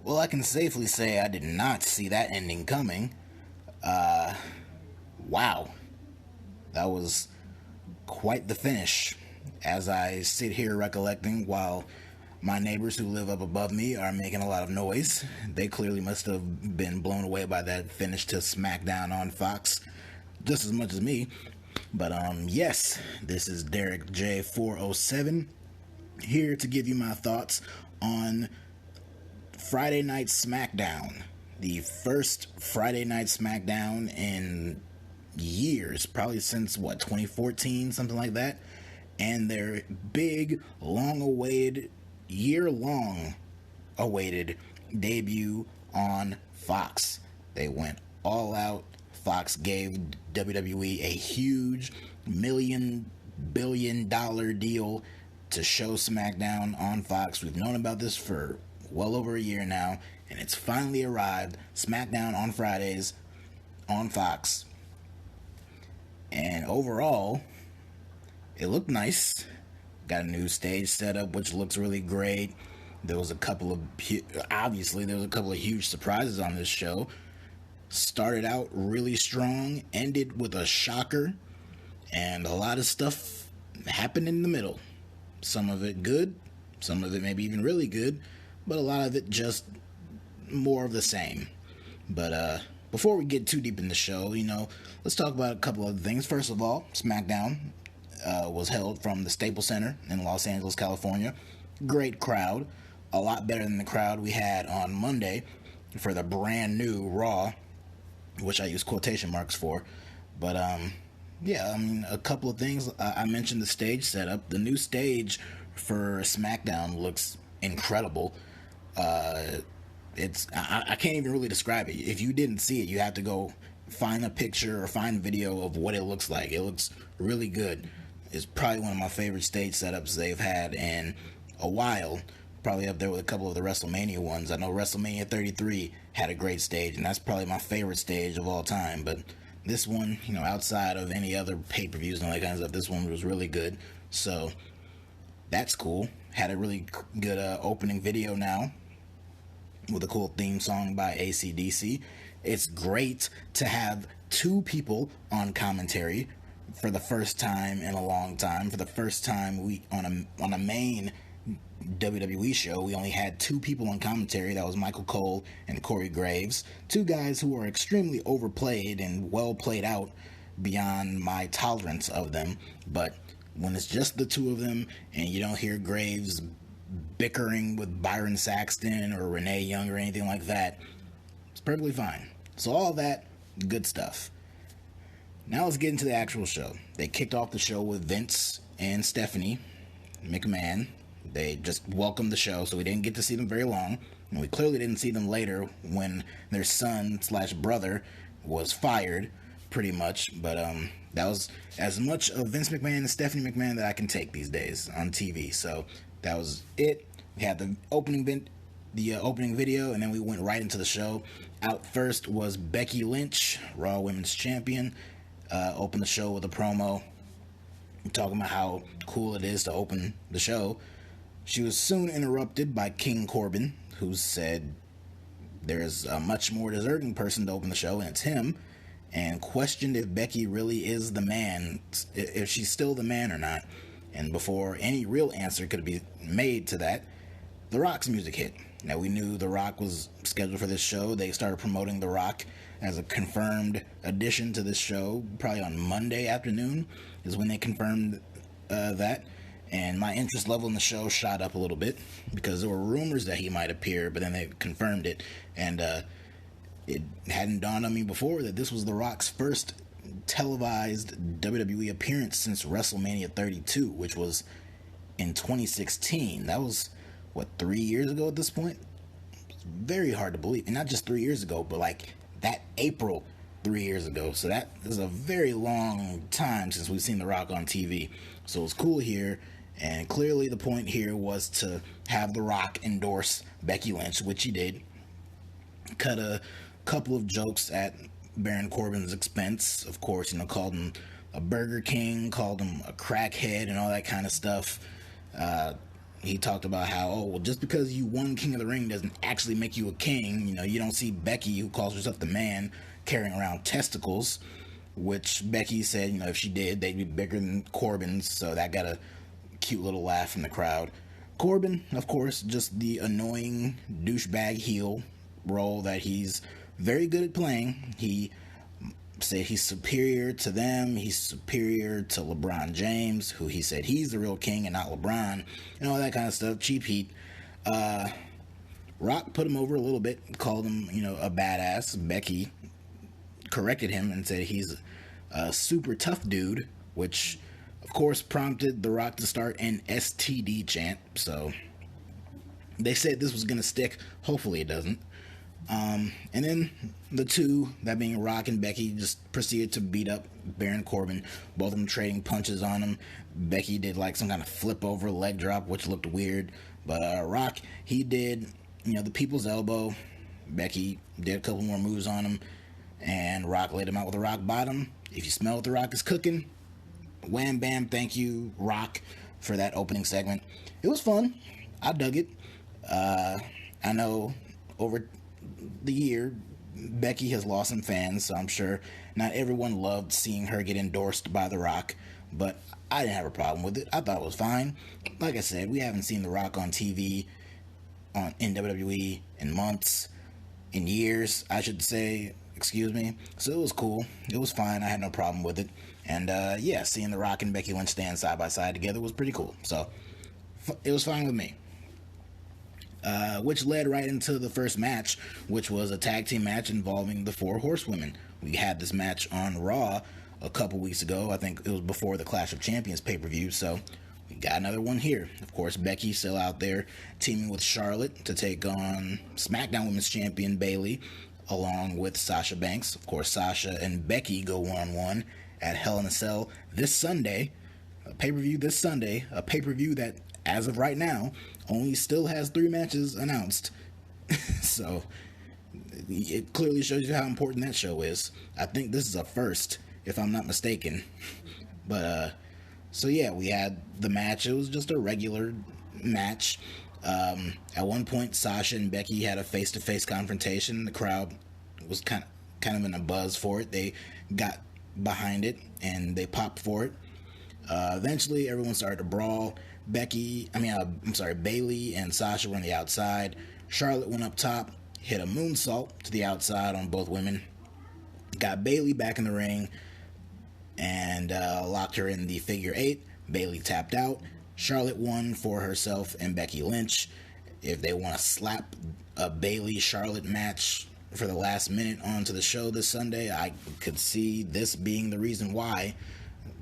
Well, I can safely say I did not see that ending coming. Uh, wow. That was quite the finish. As I sit here recollecting while my neighbors who live up above me are making a lot of noise, they clearly must have been blown away by that finish to SmackDown on Fox just as much as me. But yes, this is Derek J407 here to give you my thoughts on Friday Night SmackDown, the first Friday Night SmackDown in years, probably since what, 2014, something like that, and their big, long-awaited, year-long awaited debut on Fox. They went all out. Fox gave WWE a huge $1 billion deal to show SmackDown on Fox. We've known about this for well over a year now, and it's finally arrived. SmackDown on Fridays on Fox. And overall, it looked nice. Got a new stage setup, which looks really great. There was a couple of huge surprises on this show. Started out really strong, ended with a shocker, and a lot of stuff happened in the middle. Some of it good, some of it maybe even really good, but a lot of it just more of the same. But before we get too deep in the show, let's talk about a couple of things. First of all, SmackDown was held from the Staples Center in Los Angeles, California. Great crowd, a lot better than the crowd we had on Monday for the brand new Raw, which I use quotation marks for. But a couple of things. I mentioned the stage setup. The new stage for SmackDown looks incredible. I can't even really describe it. If you didn't see it, you have to go find a picture or find video of what it looks like. It looks really good. It's probably one of my favorite stage setups they've had in a while. Probably up there with a couple of the WrestleMania ones. I know WrestleMania 33 had a great stage, and that's probably my favorite stage of all time. But this one, outside of any other pay-per-views and all that kind of stuff, this one was really good. So that's cool. Had a really good opening video now with a cool theme song by AC/DC. It's great to have two people on commentary for the first time in a long time. For the first time we on a main WWE show, we only had two people on commentary. That was Michael Cole and Corey Graves, two guys who are extremely overplayed and well played out beyond my tolerance of them. But when it's just the two of them and you don't hear Graves bickering with Byron Saxton or Renee Young or anything like that, it's perfectly fine. So all that, good stuff. Now let's get into the actual show. They kicked off the show with Vince and Stephanie McMahon. They just welcomed the show, so we didn't get to see them very long. And we clearly didn't see them later when their son/brother was fired, pretty much. But that was as much of Vince McMahon and Stephanie McMahon that I can take these days on TV. So that was it. We had the opening video, and then we went right into the show. Out first was Becky Lynch, Raw Women's Champion. Opened the show with a promo talking about how cool it is to open the show. She was soon interrupted by King Corbin, who said there's a much more deserving person to open the show, and it's him, and questioned if Becky really is the man, if she's still the man or not. And before any real answer could be made to that, The Rock's music hit. Now, we knew The Rock was scheduled for this show. They started promoting The Rock as a confirmed addition to this show, probably on Monday afternoon is when they confirmed that. And my interest level in the show shot up a little bit because there were rumors that he might appear, but then they confirmed it. And it hadn't dawned on me before that this was The Rock's first televised WWE appearance since WrestleMania 32, which was in 2016. That was, 3 years ago at this point? It's very hard to believe. And not just 3 years ago, but like that April 3 years ago. So that is a very long time since we've seen The Rock on TV. So it's cool here. And clearly the point here was to have The Rock endorse Becky Lynch, which he did. Cut a couple of jokes at Baron Corbin's expense. Of course, called him a Burger King, called him a crackhead and all that kind of stuff. he talked about how, oh, well, just because you won King of the Ring doesn't actually make you a king. You know, you don't see Becky, who calls herself the man, carrying around testicles, which Becky said, you know, if she did, they'd be bigger than Corbin's, so that got a cute little laugh from the crowd. Corbin, of course, just the annoying douchebag heel role that he's very good at playing. He said he's superior to them, he's superior to LeBron James, who he said he's the real king and not LeBron, and all that kind of stuff. Cheap heat. Rock put him over a little bit, called him, you know, a badass. Becky corrected him and said he's a super tough dude, which of course prompted The Rock to start an STD chant. So they said this was gonna stick. Hopefully it doesn't. And then the two, that being Rock and Becky, just proceeded to beat up Baron Corbin, both of them trading punches on him. Becky did like some kind of flip over leg drop, which looked weird, but Rock, he did, you know, the people's elbow. Becky did a couple more moves on him, and Rock laid him out with a rock bottom. If you smell what The Rock is cooking, wham bam, thank you, Rock, for that opening segment. It was fun. I dug it. I know over the year, Becky has lost some fans, so I'm sure not everyone loved seeing her get endorsed by The Rock, but I didn't have a problem with it. I thought it was fine. Like I said, we haven't seen The Rock on TV in WWE in months, in years, I should say, excuse me. So it was cool. It was fine. I had no problem with it. And yeah, seeing The Rock and Becky Lynch stand side by side together was pretty cool. So it was fine with me. Which led right into the first match, which was a tag team match involving the Four Horsewomen. We had this match on Raw a couple weeks ago. I think it was before the Clash of Champions pay-per-view, so we got another one here. Of course, Becky still out there teaming with Charlotte to take on SmackDown Women's Champion Bayley, along with Sasha Banks. Of course, Sasha and Becky go one-on-one at Hell in a Cell this Sunday. A pay-per-view this Sunday. A pay-per-view that, as of right now, only still has 3 matches announced. So it clearly shows you how important that show is. I think this is a first, if I'm not mistaken. But so yeah, we had the match. It was just a regular match. At one point, Sasha and Becky had a face-to-face confrontation. The crowd was kind of in a buzz for it. They got behind it and they popped for it. Eventually, everyone started to brawl. Bayley and Sasha were on the outside. Charlotte went up top, hit a moonsault to the outside on both women. Got Bayley back in the ring and locked her in the figure 8. Bayley tapped out. Charlotte won for herself and Becky Lynch. If they want to slap a Bayley-Charlotte match for the last minute onto the show this Sunday, I could see this being the reason why.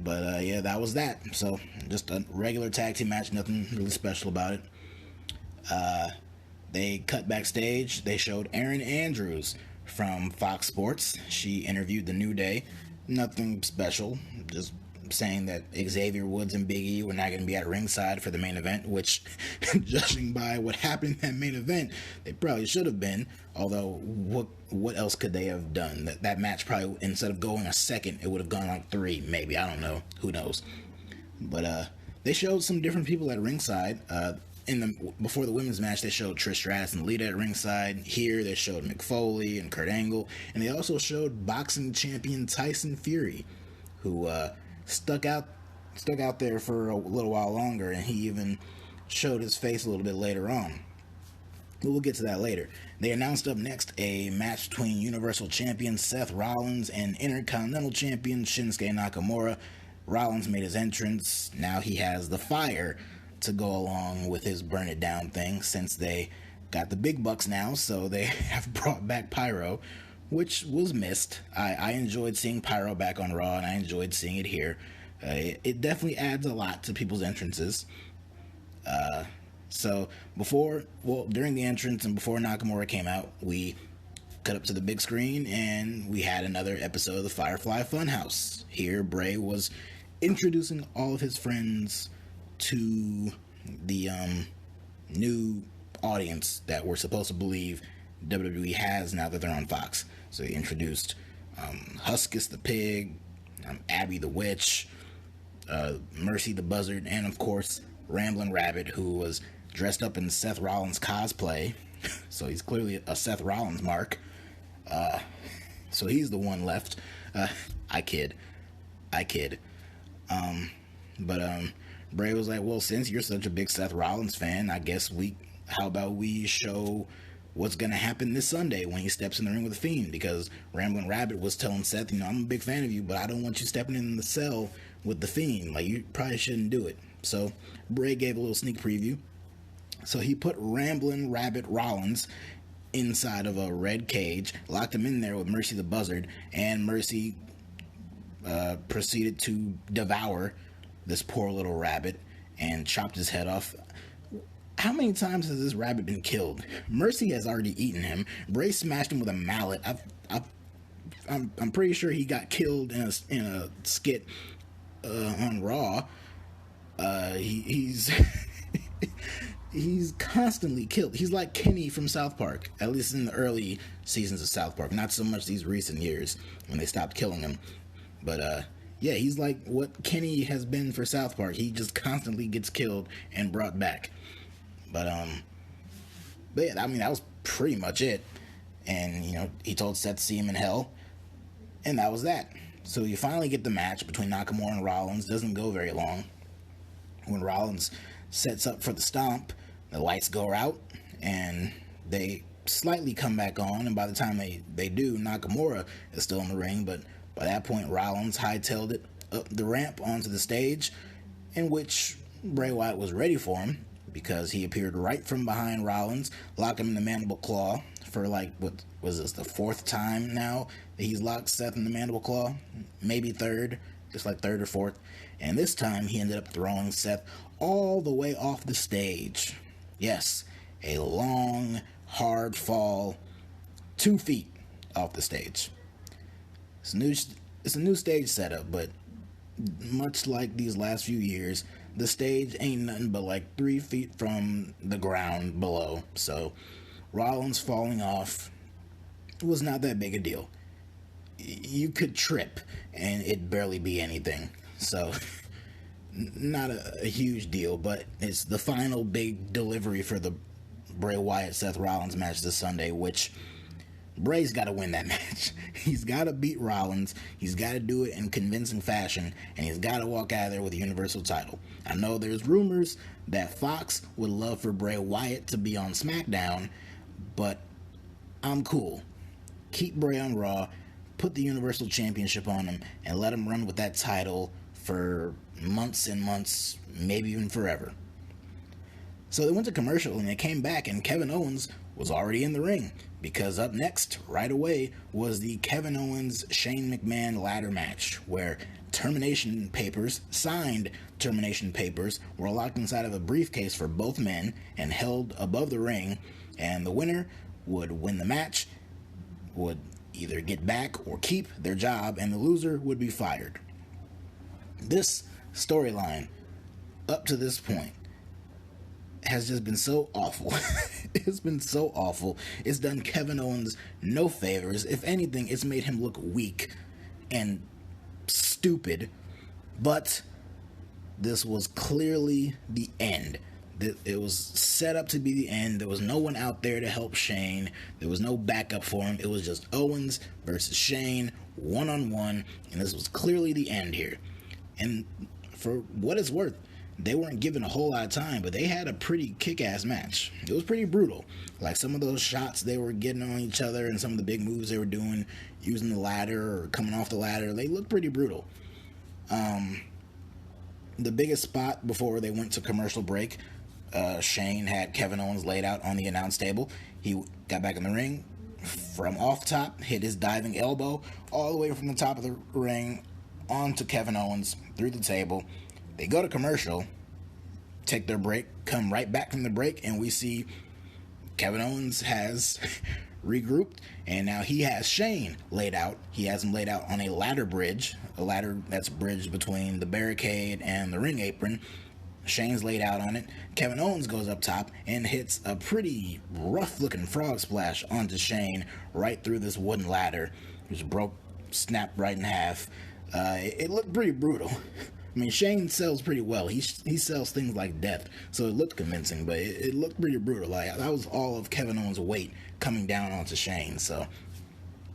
But yeah, that was that. So just a regular tag team match, nothing really special about it. They cut backstage. They showed Erin Andrews from Fox Sports. She interviewed The New Day. Nothing special, just saying that Xavier Woods and Big E were not going to be at ringside for the main event, which, judging by what happened in that main event, they probably should have been. Although, what else could they have done? That match probably, instead of going a second, it would have gone like 3, maybe. I don't know. Who knows? But they showed some different people at ringside. Before the women's match, they showed Trish Stratus and Lita at ringside. Here, they showed Mick Foley and Kurt Angle, and they also showed boxing champion Tyson Fury, who stuck out there for a little while longer, and he even showed his face a little bit later on. But we'll get to that later. They announced up next a match between Universal Champion Seth Rollins and Intercontinental Champion Shinsuke Nakamura. Rollins made his entrance. Now he has the fire to go along with his burn it down thing, since they got the big bucks now, so they have brought back Pyro, which was missed. I enjoyed seeing Pyro back on Raw, and I enjoyed seeing it here. It definitely adds a lot to people's entrances. So during the entrance and before Nakamura came out, we cut up to the big screen and we had another episode of the Firefly Funhouse. Here, Bray was introducing all of his friends to the new audience that we're supposed to believe WWE has now that they're on Fox. So he introduced Huskus the Pig, Abby the Witch, Mercy the Buzzard, and of course Ramblin' Rabbit, who was dressed up in Seth Rollins cosplay. So he's clearly a Seth Rollins mark. So he's the one left. I kid. But Bray was like, well, since you're such a big Seth Rollins fan, I guess how about we show what's going to happen this Sunday when he steps in the ring with the Fiend? Because Ramblin' Rabbit was telling Seth, I'm a big fan of you, but I don't want you stepping in the cell with the Fiend. Like, you probably shouldn't do it. So Bray gave a little sneak preview. So he put Ramblin' Rabbit Rollins inside of a red cage, locked him in there with Mercy the Buzzard, and Mercy proceeded to devour this poor little rabbit and chopped his head off. How many times has this rabbit been killed? Mercy has already eaten him. Bray smashed him with a mallet. I'm pretty sure he got killed in a skit on Raw. He's he's constantly killed. He's like Kenny from South Park, at least in the early seasons of South Park. Not so much these recent years when they stopped killing him. But yeah, he's like what Kenny has been for South Park. He just constantly gets killed and brought back. But yeah, I mean, that was pretty much it. And, he told Seth to see him in hell. And that was that. So you finally get the match between Nakamura and Rollins. Doesn't go very long. When Rollins sets up for the stomp, the lights go out, and they slightly come back on. And by the time they do, Nakamura is still in the ring. But by that point, Rollins hightailed it up the ramp onto the stage, in which Bray Wyatt was ready for him, because he appeared right from behind Rollins, locked him in the mandible claw for what was this, the fourth time now that he's locked Seth in the mandible claw? Maybe third, just like third or fourth. And this time he ended up throwing Seth all the way off the stage. Yes, a long, hard fall, 2 feet off the stage. It's a new stage setup, but much like these last few years, the stage ain't nothing but 3 feet from the ground below. So Rollins falling off was not that big a deal. You could trip and it'd barely be anything. So not a huge deal, but it's the final big delivery for the Bray Wyatt Seth Rollins match this Sunday, which Bray's got to win that match. He's got to beat Rollins. He's got to do it in convincing fashion, and he's got to walk out of there with the Universal title. I know there's rumors that Fox would love for Bray Wyatt to be on SmackDown, but I'm cool. Keep Bray on Raw, put the Universal Championship on him, and let him run with that title for months and months, maybe even forever. So they went to commercial, and they came back, and Kevin Owens was already in the ring, because up next, right away, was the Kevin Owens Shane McMahon ladder match, where signed termination papers, were locked inside of a briefcase for both men and held above the ring, and the winner would win the match, would either get back or keep their job, and the loser would be fired. This storyline, up to this point, has just been so awful. It's been so awful. It's done Kevin Owens no favors. If anything, it's made him look weak and stupid. But this was clearly the end. It was set up to be the end. There was no one out there to help Shane. There was no backup for him. It was just Owens versus Shane, one-on-one, and this was clearly the end here. And for what it's worth, they weren't given a whole lot of time, but they had a pretty kick-ass match. It was pretty brutal. Like some of those shots they were getting on each other and some of the big moves they were doing, using the ladder or coming off the ladder, they looked pretty brutal. The biggest spot before they went to commercial break, Shane had Kevin Owens laid out on the announce table. He got back in the ring from off top, hit his diving elbow all the way from the top of the ring onto Kevin Owens through the table. They go to commercial, take their break, come right back from the break, and we see Kevin Owens has regrouped, and now he has Shane laid out. He has him laid out on a ladder bridge, a ladder that's bridged between the barricade and the ring apron. Shane's laid out on it. Kevin Owens goes up top and hits a pretty rough-looking frog splash onto Shane right through this wooden ladder, which snapped right in half. It looked pretty brutal. I mean, Shane sells pretty well. He sells things like death, so it looked convincing, but it looked pretty brutal. Like, that was all of Kevin Owens' weight coming down onto Shane, so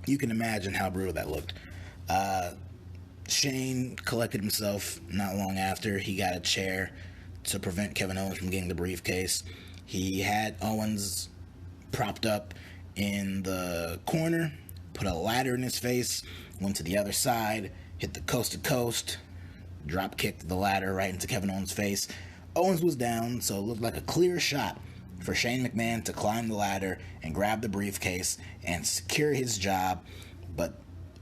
you can imagine how brutal that looked. Shane collected himself not long after. He got a chair to prevent Kevin Owens from getting the briefcase. He had Owens propped up in the corner, put a ladder in his face, went to the other side, hit the coast to coast, drop kicked the ladder right into Kevin Owens' face. Owens was down, so it looked like a clear shot for Shane McMahon to climb the ladder and grab the briefcase and secure his job. But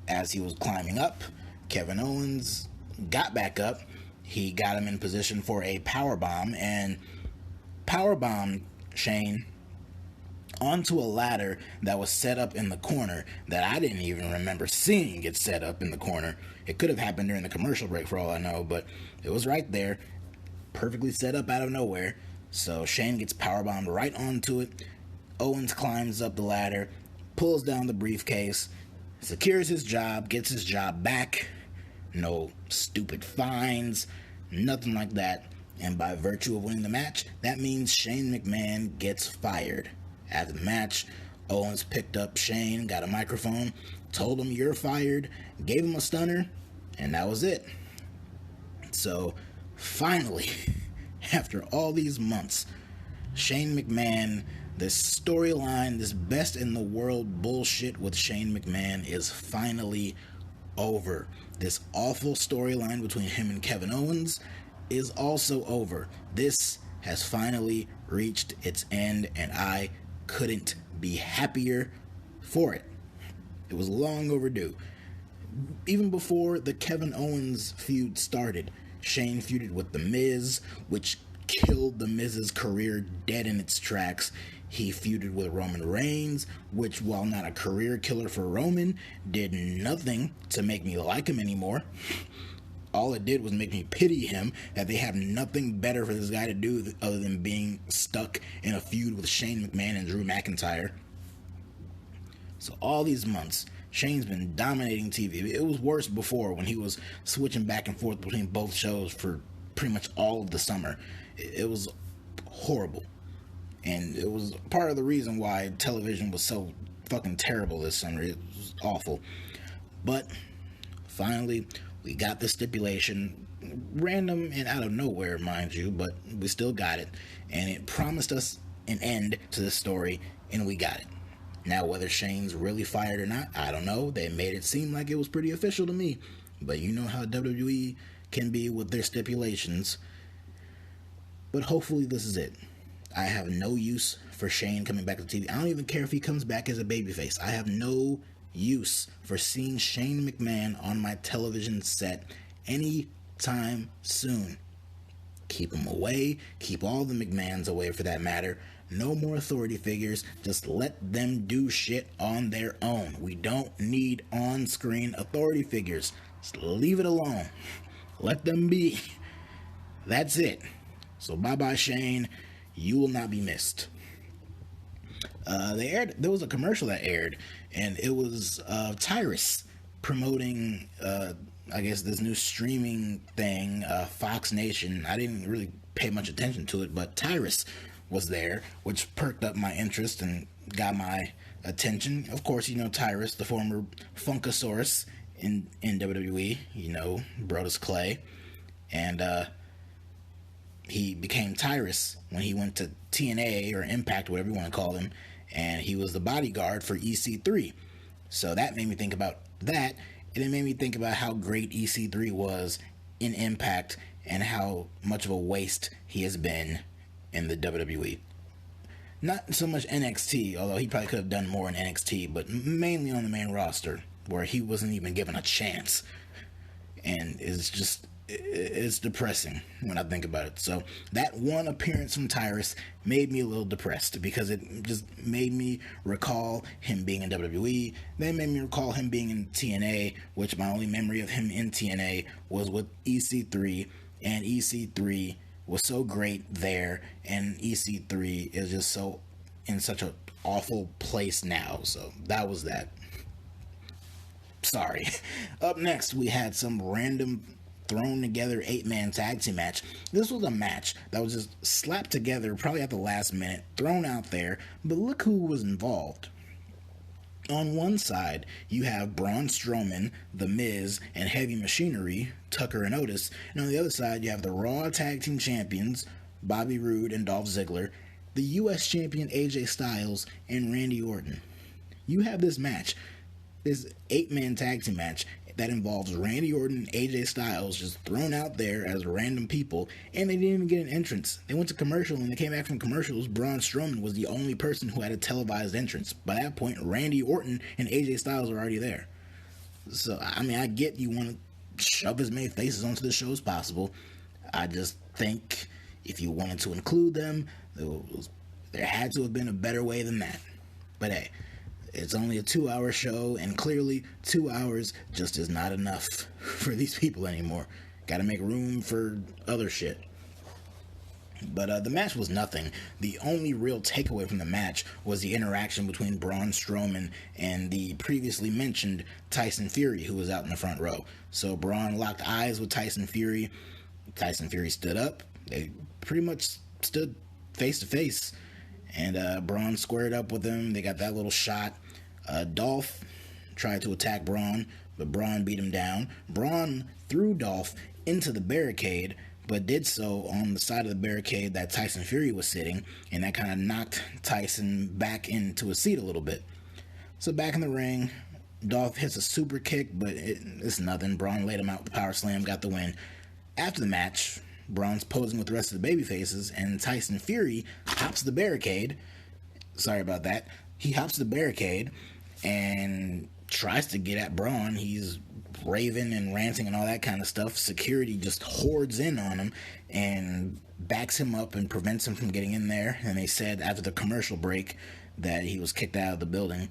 as he was climbing up, Kevin Owens got back up. He got him in position for a powerbomb and powerbombed Shane onto a ladder that was set up in the corner that I didn't even remember seeing get set up in the corner. It could have happened during the commercial break for all I know, but it was right there, perfectly set up out of nowhere. So Shane gets powerbombed right onto it. Owens climbs up the ladder, pulls down the briefcase, secures his job, gets his job back. No stupid fines, nothing like that. And by virtue of winning the match, that means Shane McMahon gets fired. After the match, Owens picked up Shane, got a microphone, told him you're fired, gave him a stunner, and that was it. So, finally, after all these months, Shane McMahon, this storyline, this best in the world bullshit with Shane McMahon is finally over. This awful storyline between him and Kevin Owens is also over. This has finally reached its end, and I couldn't be happier for it. It was long overdue. Even before the Kevin Owens feud started, Shane feuded with The Miz, which killed The Miz's career dead in its tracks. He feuded with Roman Reigns, which, while not a career killer for Roman, did nothing to make me like him anymore. All it did was make me pity him, that they have nothing better for this guy to do other than being stuck in a feud with Shane McMahon and Drew McIntyre. So all these months, Shane's been dominating TV. It was worse before when he was switching back and forth between both shows for pretty much all of the summer. It was horrible. And it was part of the reason why television was so fucking terrible this summer. It was awful. But finally, we got the stipulation. Random and out of nowhere, mind you, but we still got it. And it promised us an end to the story, and we got it. Now, whether Shane's really fired or not, I don't know. They made it seem like it was pretty official to me. But you know how WWE can be with their stipulations. But hopefully this is it. I have no use for Shane coming back to TV. I don't even care if he comes back as a babyface. I have no use for seeing Shane McMahon on my television set anytime soon. Keep him away. Keep all the McMahons away for that matter. No more authority figures. Just let them do shit on their own. We don't need on-screen authority figures. Just leave it alone. Let them be. That's it. So bye-bye, Shane. You will not be missed. There was a commercial that aired, and it was Tyrus promoting, I guess, this new streaming thing, Fox Nation. I didn't really pay much attention to it, but Tyrus was there, which perked up my interest and got my attention. Of course, you know Tyrus, the former Funkasaurus in WWE, you know, Brodus Clay, and he became Tyrus when he went to TNA or Impact, whatever you want to call him, and he was the bodyguard for EC3. So that made me think about that, and it made me think about how great EC3 was in Impact and how much of a waste he has been in the WWE. Not so much NXT, although he probably could have done more in NXT, but mainly on the main roster, where he wasn't even given a chance. And it's depressing when I think about it. So that one appearance from Tyrus made me a little depressed, because it just made me recall him being in WWE. Then made me recall him being in TNA, which my only memory of him in TNA was with EC3, and EC3 was so great there, and EC3 is just so in such an awful place now. So that was that. Sorry. Up next, we had some random thrown together 8-man tag team match. This was a match that was just slapped together probably at the last minute, thrown out there, but look who was involved. On one side, you have Braun Strowman, The Miz, and Heavy Machinery, Tucker and Otis, and on the other side, you have the Raw Tag Team Champions, Bobby Roode and Dolph Ziggler, the U.S. Champion AJ Styles, and Randy Orton. You have this match, this 8-man tag team match, that involves Randy Orton and AJ Styles just thrown out there as random people, and they didn't even get an entrance. They went to commercial, and they came back from commercials. Braun Strowman was the only person who had a televised entrance. By that point, Randy Orton and AJ Styles were already there. So, I mean, I get you want to shove as many faces onto the show as possible. I just think if you wanted to include them, there had to have been a better way than that. But hey, it's only a 2-hour show, and clearly 2 hours just is not enough for these people anymore. Gotta make room for other shit. But the match was nothing. The only real takeaway from the match was the interaction between Braun Strowman and the previously mentioned Tyson Fury, who was out in the front row. So Braun locked eyes with Tyson Fury. Tyson Fury stood up. They pretty much stood face to face. And Braun squared up with him. They got that little shot. Dolph tried to attack Braun, but Braun beat him down. Braun threw Dolph into the barricade, but did so on the side of the barricade that Tyson Fury was sitting, and that kind of knocked Tyson back into his seat a little bit. So back in the ring, Dolph hits a super kick, but it's nothing. Braun laid him out with the power slam, got the win. After the match, Braun's posing with the rest of the babyfaces, and Tyson Fury hops the barricade. Sorry about that. He hops the barricade and tries to get at Braun. He's raving and ranting and all that kind of stuff. Security just hordes in on him and backs him up and prevents him from getting in there. And they said after the commercial break that he was kicked out of the building.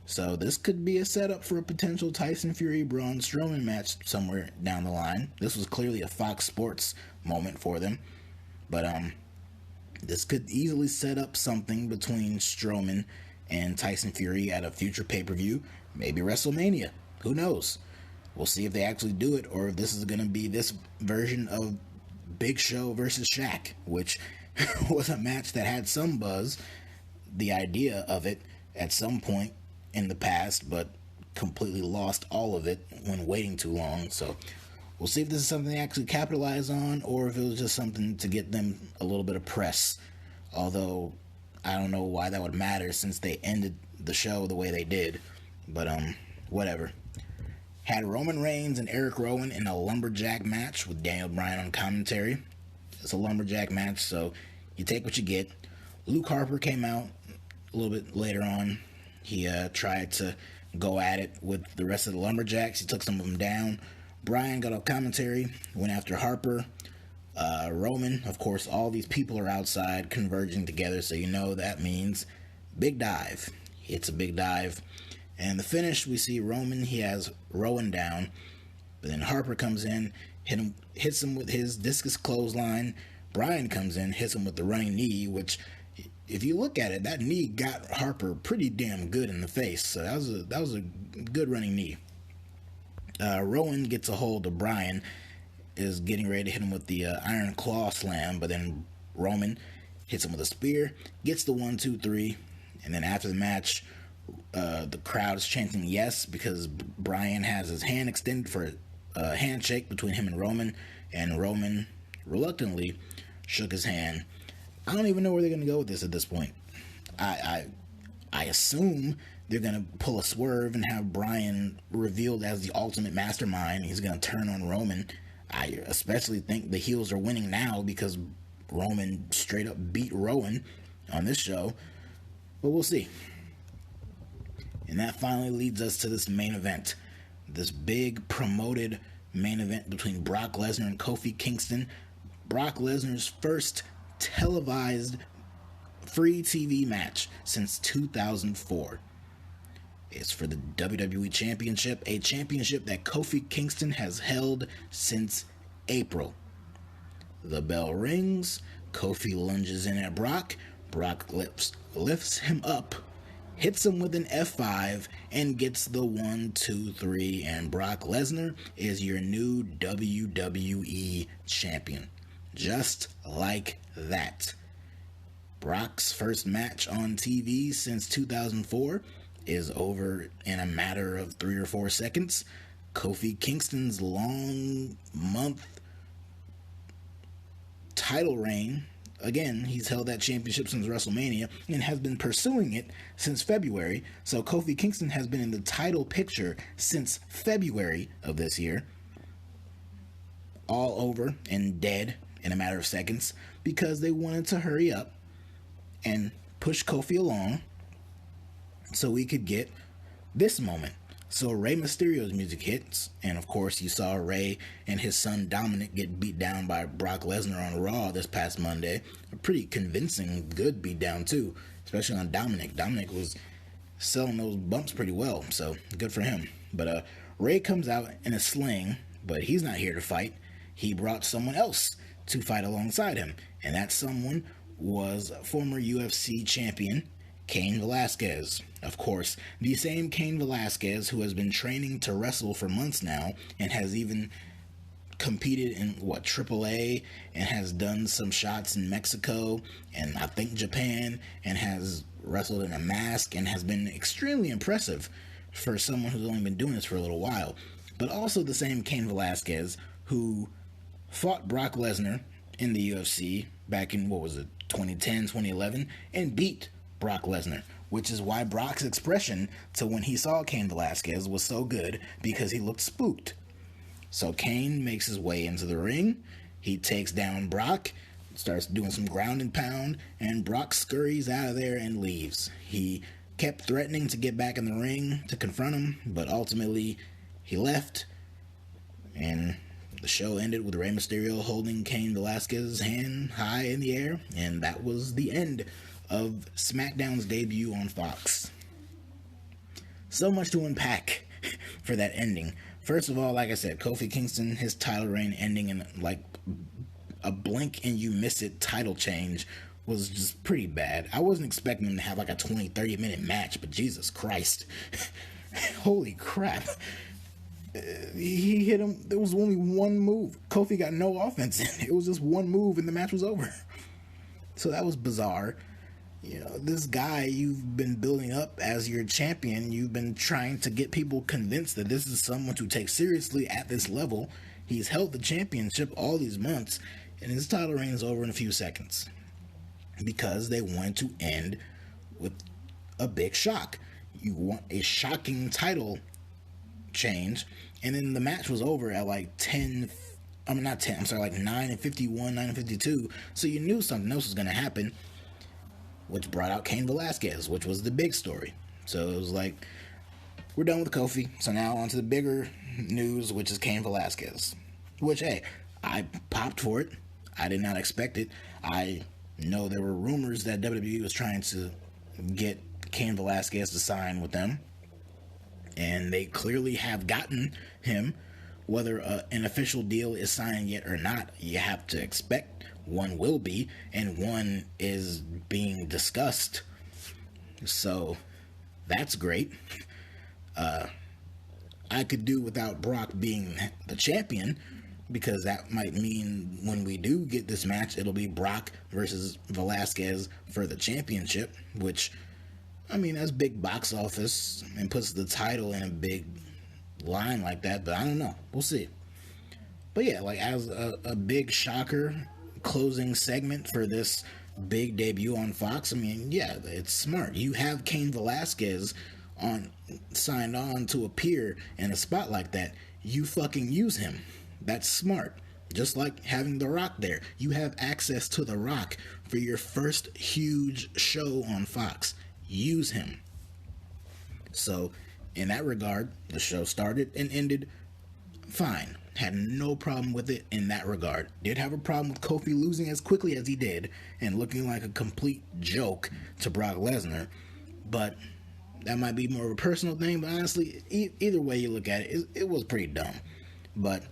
So this could be a setup for a potential Tyson Fury Braun Strowman match somewhere down the line. This was clearly a Fox Sports moment for them. But this could easily set up something between Strowman and Tyson Fury at a future pay-per-view, maybe WrestleMania. Who knows? We'll see if they actually do it, or if this is going to be this version of Big Show versus Shaq, which was a match that had some buzz, the idea of it at some point in the past, but completely lost all of it when waiting too long. So we'll see if this is something they actually capitalize on, or if it was just something to get them a little bit of press. Although I don't know why that would matter since they ended the show the way they did. But whatever. Had Roman Reigns and Eric Rowan in a Lumberjack match with Daniel Bryan on commentary. It's a Lumberjack match, so you take what you get. Luke Harper came out a little bit later on. He tried to go at it with the rest of the Lumberjacks. He took some of them down. Bryan got off commentary, went after Harper. Roman, of course, all these people are outside converging together, so you know that means big dive. It's a big dive. And the finish, we see Roman, he has Rowan down, but then Harper comes in, hits him with his discus clothesline. Bryan comes in, hits him with the running knee, which, if you look at it, that knee got Harper pretty damn good in the face. So that was a good running knee. Rowan gets a hold of Bryan, is getting ready to hit him with the Iron Claw Slam, but then Roman hits him with a spear, gets the 1, 2, 3, and then after the match, the crowd is chanting yes because Bryan has his hand extended for a handshake between him and Roman reluctantly shook his hand. I don't even know where they're going to go with this point. I assume they're going to pull a swerve and have Bryan revealed as the ultimate mastermind. He's going to turn on Roman. I especially think the heels are winning now because Roman straight up beat Rowan on this show. But we'll see. And that finally leads us to this main event. This big promoted main event between Brock Lesnar and Kofi Kingston. Brock Lesnar's first televised free TV match since 2004. It's for the WWE Championship, a championship that Kofi Kingston has held since April. The bell rings, Kofi lunges in at Brock. Brock lifts him up hits him with an F5, and gets the 1, 2, 3, and Brock Lesnar is your new WWE champion. Just like that. Brock's first match on TV since 2004 is over in a matter of 3 or 4 seconds. Kofi Kingston's long month title reign, again, he's held that championship since WrestleMania and has been pursuing it since February. So Kofi Kingston has been in the title picture since February of this year. All over and dead in a matter of seconds because they wanted to hurry up and push Kofi along so we could get this moment. So Rey Mysterio's music hits, and of course you saw Rey and his son Dominic get beat down by Brock Lesnar on Raw this past Monday. A pretty convincing, good beatdown too, especially on Dominic. Dominic was selling those bumps pretty well, so good for him. But Rey comes out in a sling, but he's not here to fight. He brought someone else to fight alongside him, and that someone was former UFC champion Cain Velasquez. Of course, the same Cain Velasquez who has been training to wrestle for months now and has even competed in, AAA, and has done some shots in Mexico and I think Japan, and has wrestled in a mask and has been extremely impressive for someone who's only been doing this for a little while. But also the same Cain Velasquez who fought Brock Lesnar in the UFC back in, 2010, 2011, and beat Brock Lesnar, which is why Brock's expression to when he saw Cain Velasquez was so good, because he looked spooked. So Cain makes his way into the ring, he takes down Brock, starts doing some ground and pound, and Brock scurries out of there and leaves. He kept threatening to get back in the ring to confront him, but ultimately he left, and the show ended with Rey Mysterio holding Cain Velasquez's hand high in the air, and that was the end of SmackDown's debut on Fox. So much to unpack for that ending. First of all, like I said, Kofi Kingston, his title reign ending in like a blink and you miss it title change was just pretty bad. I wasn't expecting him to have like a 20-30 minute match, but Jesus Christ. Holy crap. He hit him. There was only one move. Kofi got no offense in it. It was just one move and the match was over. So that was bizarre. You know, this guy you've been building up as your champion, you've been trying to get people convinced that this is someone to take seriously at this level. He's held the championship all these months, and his title reign is over in a few seconds because they wanted to end with a big shock. You want a shocking title change, and then the match was over at like 9:51, 9:52, so you knew something else was going to happen, which brought out Cain Velasquez, which was the big story. So it was like, we're done with Kofi, so now on to the bigger news, which is Cain Velasquez. Which, hey, I popped for it. I did not expect it. I know there were rumors that WWE was trying to get Cain Velasquez to sign with them, and they clearly have gotten him. Whether an official deal is signed yet or not, you have to expect one will be, and one is being discussed. So that's great. I could do without Brock being the champion, because that might mean when we do get this match, it'll be Brock versus Velasquez for the championship, which, I mean, that's big box office and puts the title in a big line like that, but I don't know. We'll see. But yeah, like as a big shocker closing segment for this big debut on Fox, I mean, yeah, it's smart. You have Cain Velasquez signed on to appear in a spot like that. You fucking use him. That's smart. Just like having The Rock there. You have access to The Rock for your first huge show on Fox. Use him. So, in that regard, the show started and ended fine. Had no problem with it in that regard. Did have a problem with Kofi losing as quickly as he did and looking like a complete joke to Brock Lesnar. But that might be more of a personal thing. But honestly, either way you look at it, it was pretty dumb. But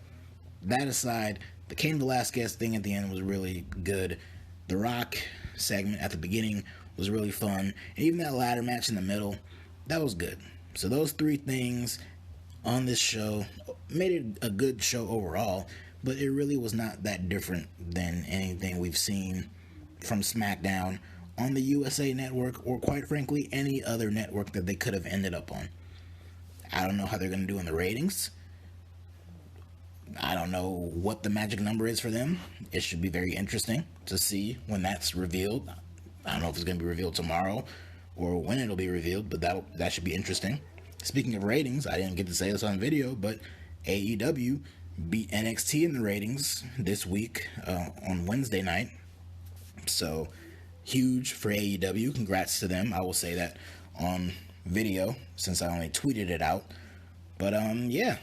that aside, the Cain Velasquez thing at the end was really good. The Rock segment at the beginning was really fun. And even that ladder match in the middle, that was good. So those three things on this show made it a good show overall, but it really was not that different than anything we've seen from SmackDown on the USA Network, or quite frankly, any other network that they could have ended up on. I don't know how they're going to do in the ratings. I don't know what the magic number is for them. It should be very interesting to see when that's revealed. I don't know if it's going to be revealed tomorrow or when it'll be revealed, but that should be interesting. Speaking of ratings, I didn't get to say this on video, but AEW beat NXT in the ratings this week on Wednesday night. So, huge for AEW. Congrats to them. I will say that on video since I only tweeted it out. But, yeah,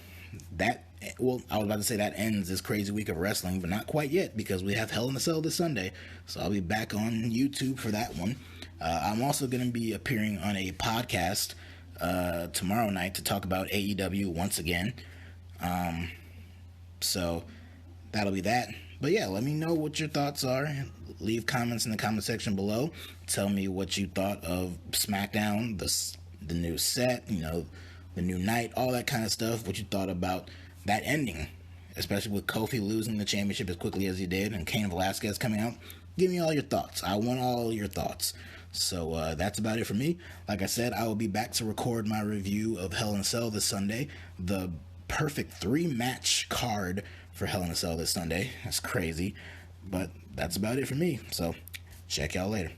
I was about to say that ends this crazy week of wrestling, but not quite yet, because we have Hell in a Cell this Sunday. So I'll be back on YouTube for that one. I'm also going to be appearing on a podcast tomorrow night to talk about AEW once again. So that'll be that. But yeah, let me know what your thoughts are. Leave comments in the comment section below. Tell me what you thought of SmackDown, the new set, the new night, all that kind of stuff. What you thought about that ending, especially with Kofi losing the championship as quickly as he did and Cain Velasquez coming out. Give me all your thoughts. I want all your thoughts. So that's about it for me. Like I said, I will be back to record my review of Hell in a Cell this Sunday. The perfect 3-match card for Hell in a Cell this Sunday. That's crazy. But that's about it for me. So check y'all later.